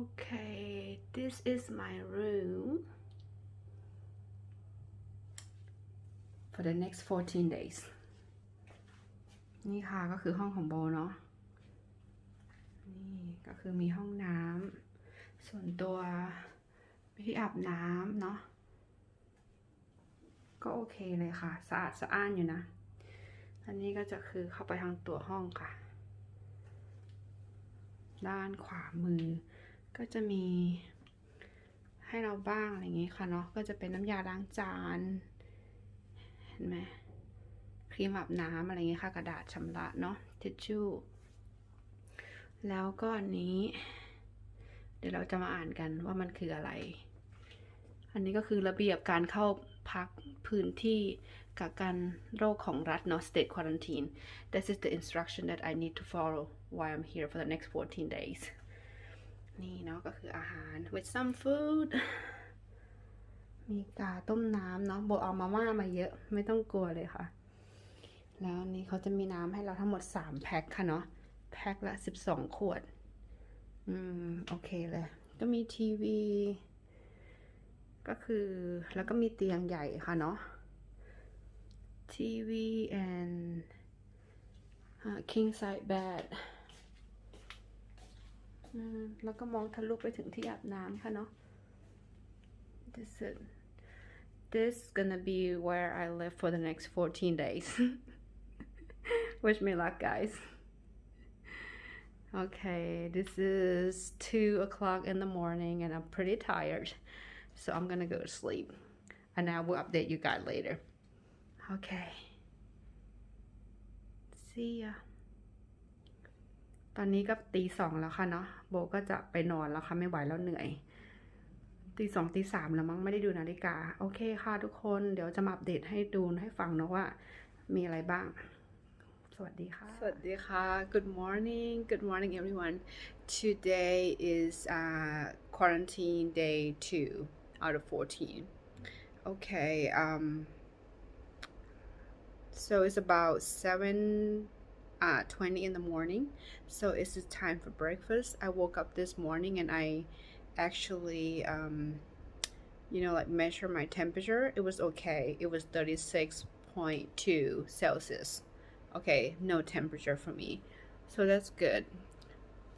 Okay, this is my room for the next 14 days นี่ค่ะก็คือห้องของโบเนาะนี่ก็คือมีห้องน้ำส่วนตัวมีที่อาบน้ำเนาะก็โอเคเลยค่ะสะอาดสะอ้านอยู่นะอันนี้ก็จะคือเข้าไปทางตัวห้องค่ะด้านขวามือก็จะมีให้เราบ้างอะไรอย่างงี้ค่ะเนาะก็จะเป็นน้ำยาล้างจานเห็นไหมครีมอาบน้ำอะไรอย่างงี้ค่ะกระดาษชำระเนาะทิชชู่แล้วก็อันนี้เดี๋ยวเราจะมาอ่านกันว่ามันคืออะไรอันนี้ก็คือระเบียบการเข้าพักพื้นที่กักกันโรคของรัฐเนาะ state quarantine this is the instruction that I need to follow while I'm here for the next 14 days นี่เนาะก็คืออาหาร with some food มีกาต้มน้ำเนาะโบเอามาม่ามาเยอะไม่ต้องกลัวเลยค่ะแล้วนี่เขาจะมีน้ำให้เราทั้งหมด3แพ็คค่ะเนาะแพ็คละ12ขวดโอเคเลยก็มีทีวีก็คือแล้วก็มีเตียงใหญ่ค่ะเนาะทีวี and king size bed แล้วก็มองทะลุไปถึงที่อาบน้ำค่ะเนาะ this gonna be where I live for the next 14 days wish me luck guys okay this is 2 o'clock in the morning and I'm pretty tired so I'm gonna go to sleep and I will update you guys later okay see ya ตอนนี้ก็ตี2แล้วค่ะเนาะโบก็จะไปนอนแล้วค่ะไม่ไหวแล้วเหนื่อยตี2ตี3แล้วมั้งไม่ได้ดูนาฬิกาโอเคค่ะทุกคนเดี๋ยวจะมาอัปเดตให้ดูให้ฟังเนาะว่ามีอะไรบ้างสวัสดีค่ะสวัสดีค่ะ good morning everyone today is quarantine day 2 out of 14 okay so it's about 7:20 in the morning so it's the time for breakfast I woke up this morning and I actually like measure my temperature it was okay it was 36.2 Celsius okay no temperature for me so that's good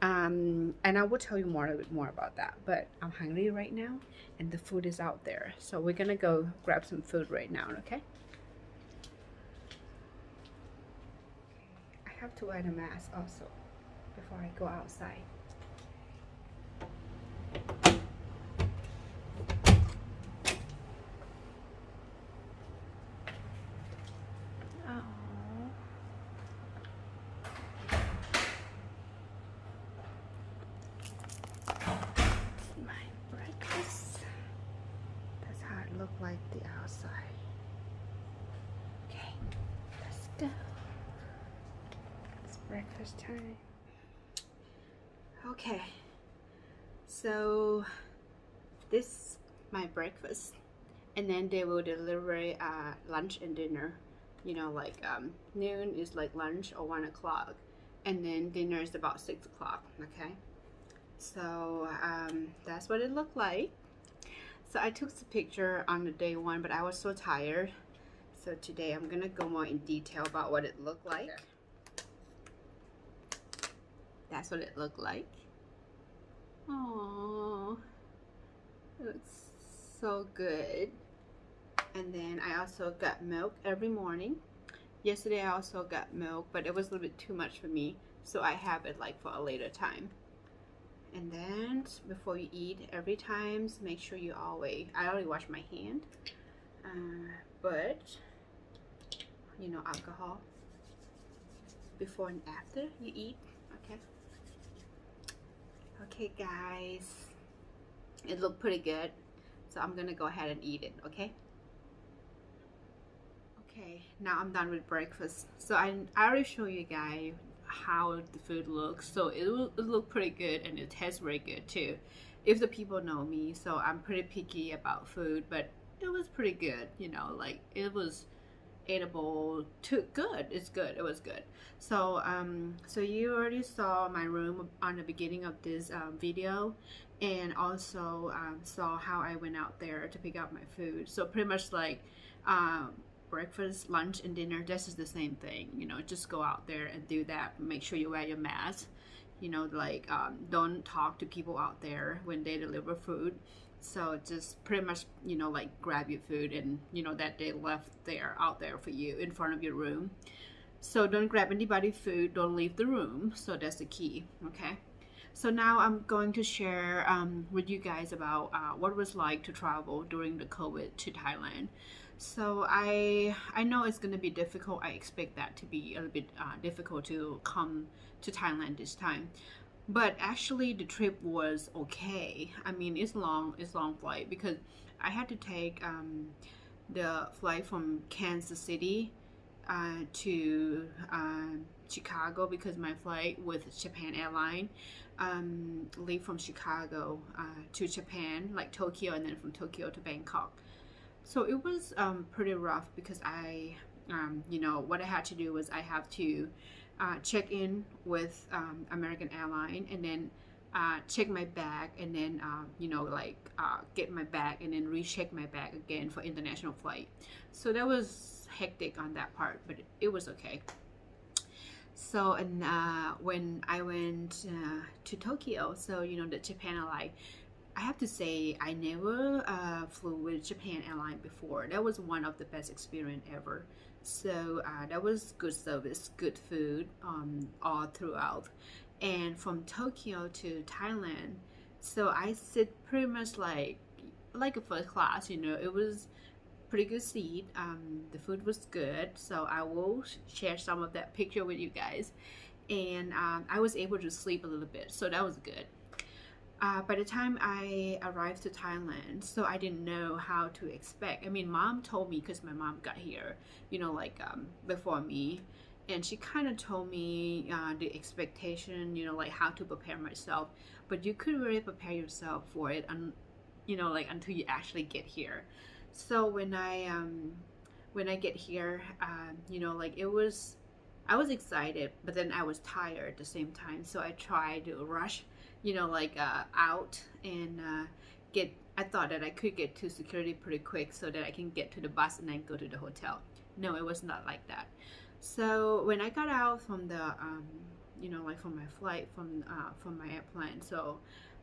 and I will tell you a little bit more about that but I'm hungry right now and the food is out there so we're gonna go grab some food right now okay I have to wear the mask also before I go outside look like the outside okay let's go it's breakfast time okay so this my breakfast and then they will deliver lunch and dinner like noon is like lunch or 1 o'clock and then dinner is about 6 o'clock okay so that's what it looked like so I took the picture on the day 1 but I was so tired so today I'm gonna go more in detail about what it looked like okay. That's what it looked like oh it looks so good and then I also got milk every morning yesterday I also got milk but it was a little bit too much for me so I have it like for a later time and then before you eat every time make sure you always I already wash my hand but alcohol before and after you eat okay guys it looked pretty good so I'm gonna go ahead and eat it okay now I'm done with breakfast so I already show you guys how the food looks so it look pretty good and it tastes very good too if the people know me so I'm pretty picky about food but it was pretty good like it was edible too. Good, it's good, it was good. So so you already saw my room on the beginning of this video, and also saw how I went out there to pick up my food. So pretty much like breakfast, lunch, and dinner, this is the same thing. You know, just go out there and do that. Make sure you wear your mask. You know, like don't talk to people out there when they deliver food. So just pretty much, you know, like grab your food and, you know, that they left there out there for you in front of your room. So don't grab anybody's food, don't leave the room. So that's the key, okay? So now I'm going to share with you guys about what it was like to travel during the COVID to Thailand. So I know it's going to be difficult. I expect that to be a little bit difficult to come to Thailand this time. But actually the trip was okay. I mean, it's long flight because I had to take the flight from Kansas City to Chicago, because my flight with Japan Airline leave from Chicago to Japan, like Tokyo, and then from Tokyo to Bangkok. So it was pretty rough because I, you know, what I had to do was I have to check in with American Airline, and then check my bag, and then you know, like get my bag and then recheck my bag again for international flight. So that was hectic on that part, but it was okay. So and when I went to Tokyo, so you know, the Japan Airline, I have to say I never flew with Japan Airline before. That was one of the best experience ever. So that was good service, good food all throughout. And from Tokyo to Thailand, so I sit pretty much like a first class. You know, it was pretty good seat. The food was good, so I will share some of that picture with you guys. And I was able to sleep a little bit, so that was good. By the time I arrived to Thailand, so I didn't know how to expect. I mean, mom told me, because my mom got here, you know, like before me, and she kind of told me the expectation, you know, like how to prepare myself. But you couldn't really prepare yourself for it, you know, like until you actually get here. So when I get here, you know, like I was excited, but then I was tired at the same time. So I tried to rush, you know, like out and I thought that I could get to security pretty quick so that I can get to the bus and then go to the hotel. No, it was not like that. So when I got out from the, you know, like from my flight, from my airplane, so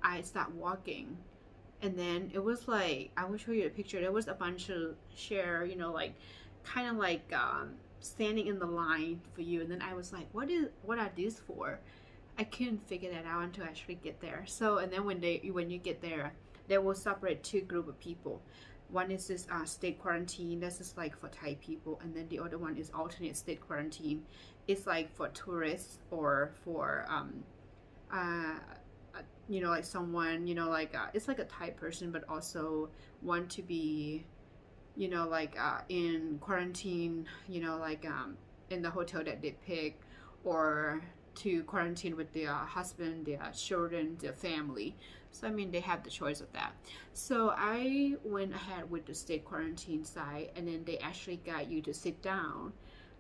I start walking, and then it was like, I will show you a picture. There was a bunch of share, you know, like kind of like standing in the line for you, and then I was like, what are these for? I couldn't figure that out until I actually get there. So and then when you get there, they will separate two group of people. One is this state quarantine, this is like for Thai people, and then the other one is alternate state quarantine. It's like for tourists or for you know, like someone, you know, like it's like a Thai person but also want to be, you know, like in quarantine, you know, like in the hotel that they pick, or to quarantine with their husband, their children, their family. So I mean, they have the choice of that. So I went ahead with the state quarantine side, and then they actually got you to sit down.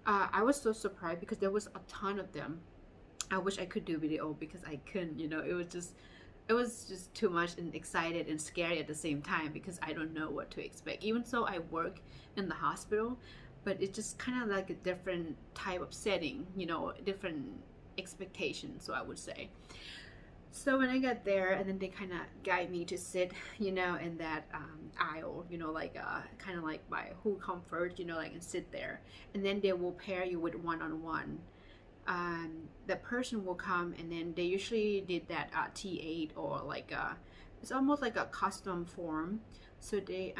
I was so surprised because there was a ton of them. I wish I could do video because I couldn't, you know, it was just too much and excited and scary at the same time because I don't know what to expect. Even so, I work in the hospital, but it's just kind of like a different type of setting, you know, different expectations, so I would say. So when I got there, and then they kind of guide me to sit, you know, in that aisle, you know, like kind of like by who comfort, you know, like, and sit there, and then they will pair you with one-on-one. The person will come, and then they usually did that T8, or like it's almost like a custom form. So they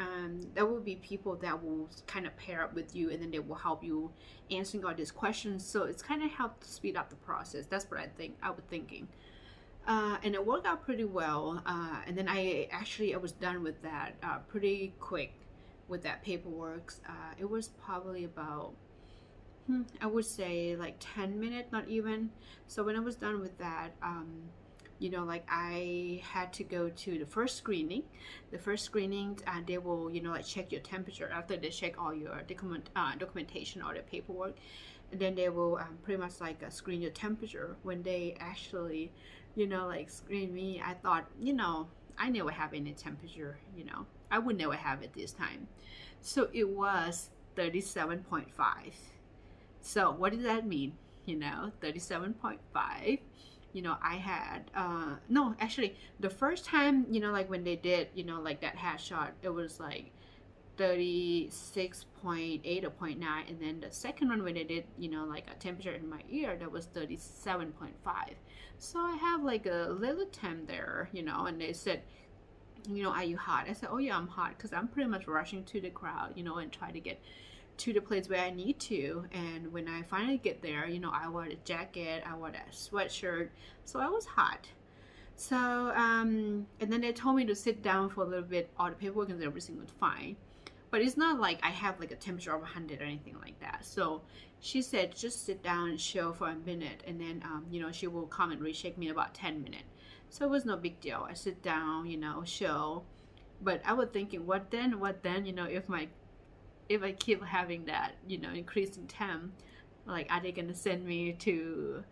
there will be people that will kind of pair up with you, and then they will help you answering all these questions. So it's kind of helped speed up the process. That's what I was thinking. And it worked out pretty well. And then I was done with that pretty quick with that paperwork. It was probably about I would say like 10 minutes, not even. So when I was done with that, like I had to go to the first screening. The first screening, they will, like check your temperature after they check all your documentation or the paperwork. And then they will pretty much like screen your temperature. When they actually, like screen me, I thought, I never have any temperature, I would never have it this time. So it was 37.5. So what does that mean? 37.5. I had no, actually the first time, like when they did, like that hat shot, it was like 36.8 or 0.9, and then the second one when they did, like a temperature in my ear, that was 37.5. So I have like a little temp there, and they said, are you hot? I said, oh yeah, I'm hot, because I'm pretty much rushing to the crowd, and try to get to the place where I need to. And when I finally get there, I wore a jacket, I wore a sweatshirt, so I was hot. So and then they told me to sit down for a little bit. All the paperwork and everything was fine, but it's not like I have like a temperature of 100 or anything like that. So she said just sit down and show for a minute, and then she will come and recheck me in about 10 minutes. So it was no big deal. I sit down, show. But I was thinking, what then, if I keep having that, increasing temp, like are they gonna send me to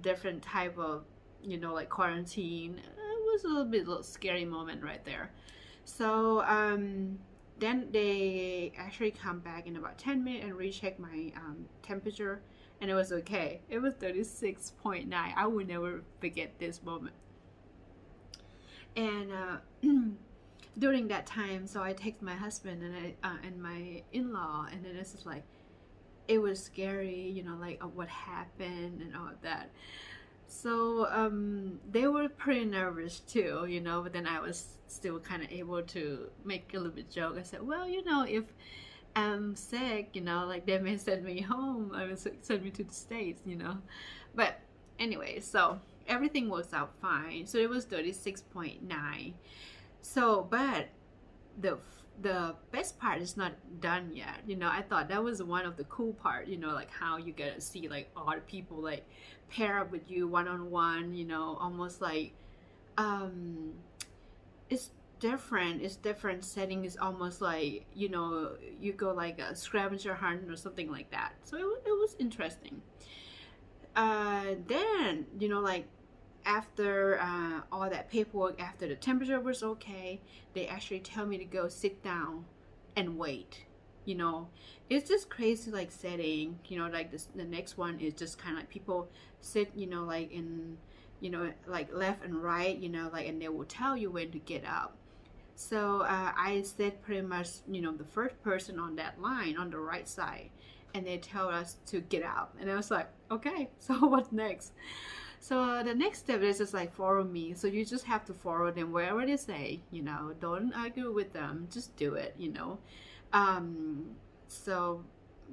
different type of, like quarantine? It was a little scary moment right there. So then they actually come back in about 10 minutes and recheck my temperature, and it was okay. It was 36.9. I will never forget this moment. And during that time, so I text my husband and my in-law, and then it's just like, it was scary, like what happened and all of that. So they were pretty nervous too, but then I was still kind of able to make a little bit joke. I said, well, if I'm sick, like they may send me home, I will send me to the States, But anyway, so everything works out fine. So it was 36.9. So, but the best part is not done yet. I thought that was one of the cool part, like how you get to see like all the people like pair up with you one-on-one, almost like it's different setting. Is almost like, you go like a scavenger hunt or something like that. So it was interesting. Then, like after all that paperwork, after the temperature was okay, they actually tell me to go sit down and wait. It's just crazy like setting, like the next one is just kind of like people sit, like in, like left and right, like, and they will tell you when to get up. So I sit pretty much, the first person on that line on the right side, and they tell us to get up, and I was like, okay, so what's next? So the next step is just like follow me. So you just have to follow them wherever they say, don't argue with them, just do it, So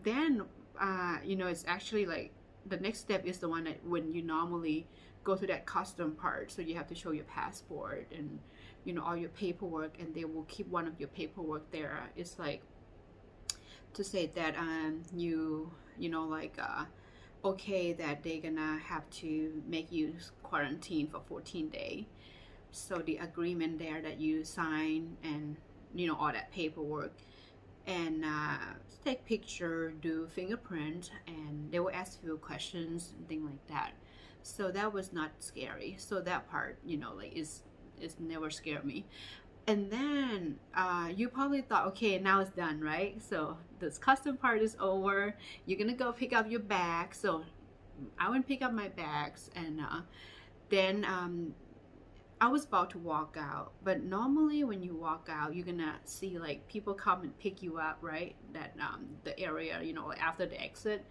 then, it's actually like the next step is the one that when you normally go to that custom part. So you have to show your passport and, all your paperwork, and they will keep one of your paperwork there. It's like to say that okay, that they're gonna have to make you quarantine for 14 days. So the agreement there that you sign, and all that paperwork, and take picture, do fingerprint, and they will ask you questions and things like that. So that was not scary. So that part, like is never scared me. And then you probably thought, okay, now it's done, right? So this custom part is over. You're gonna go pick up your bag. So I went pick up my bags, and then I was about to walk out. But normally when you walk out, you're gonna see like people come and pick you up, right? That the area, like after the exit.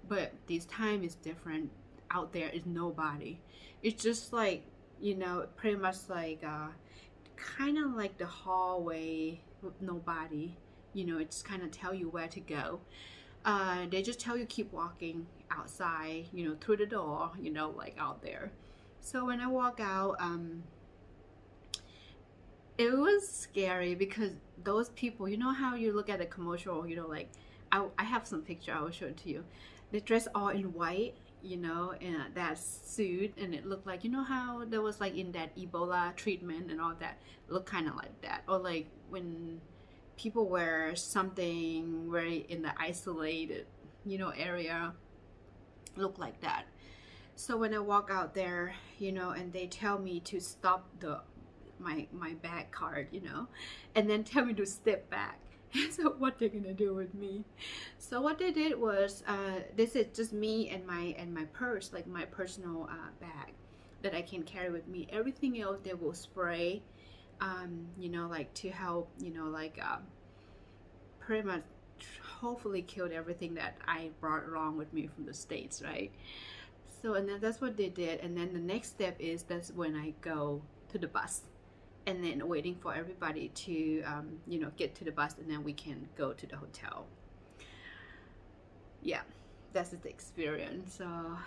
But this time is different. Out there is nobody. It's just like, pretty much like kind of like the hallway with nobody. It just kind of tell you where to go. They just tell you keep walking outside, through the door, like out there. So when I walk out, it was scary because those people, how you look at the commercial, like I have some picture, I will show it to you. They dress all in white, you know, in that suit, and it looked like, you know how there was like in that Ebola treatment and all that, it looked kind of like that. Or like when people wear something very in the isolated, you know, area, look like that. So when I walk out there, you know, and they tell me to stop my bag cart, you know, and then tell me to step back. So what they're gonna do with me? So what they did was, this is just me and my purse, like my personal bag that I can carry with me. Everything else they will spray, you know, like to help, you know, like pretty much hopefully killed everything that I brought along with me from the States, right? So and then that's what they did, and then the next step is that's when I go to the bus, and then waiting for everybody to you know, get to the bus, and then we can go to the hotel. Yeah, that's the experience. So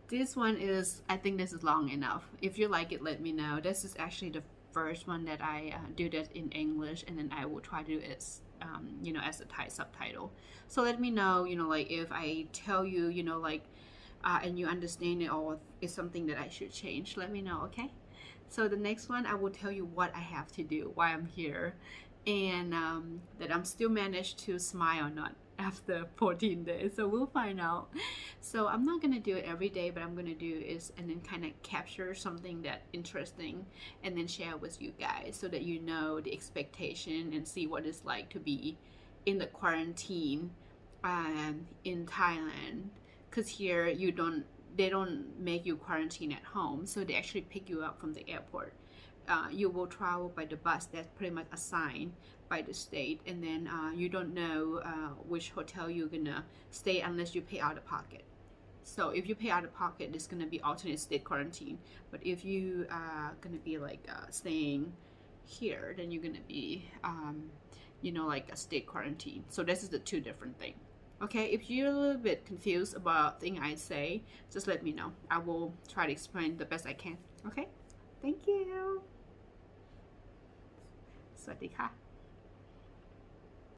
this one is, I think this is long enough. If you like it, let me know. This is actually the first one that I do that in English, and then I will try to do it you know, as a Thai subtitle. So let me know, you know, like if I tell you, you know, like and you understand it, or is something that I should change, let me know. Okay, so the next one I will tell you what I have to do, why I'm here, and that I'm still managed to smile or not after 14 days. So we'll find out. So I'm not gonna do it every day, but I'm gonna do is and then kind of capture something that interesting and then share with you guys, so that you know the expectation and see what it's like to be in the quarantine in Thailand. Because here they don't make you quarantine at home, so they actually pick you up from the airport. You will travel by the bus that's pretty much assigned by the state, and then you don't know which hotel you're gonna stay unless you pay out of pocket. So if you pay out of pocket, it's gonna be alternate state quarantine. But if you are gonna be like staying here, then you're gonna be you know, like a state quarantine. So this is the two different things. Okay, if you're a little bit confused about things I say, just let me know. I will try to explain the best I can. Okay, thank you. สวัสดีค่ะ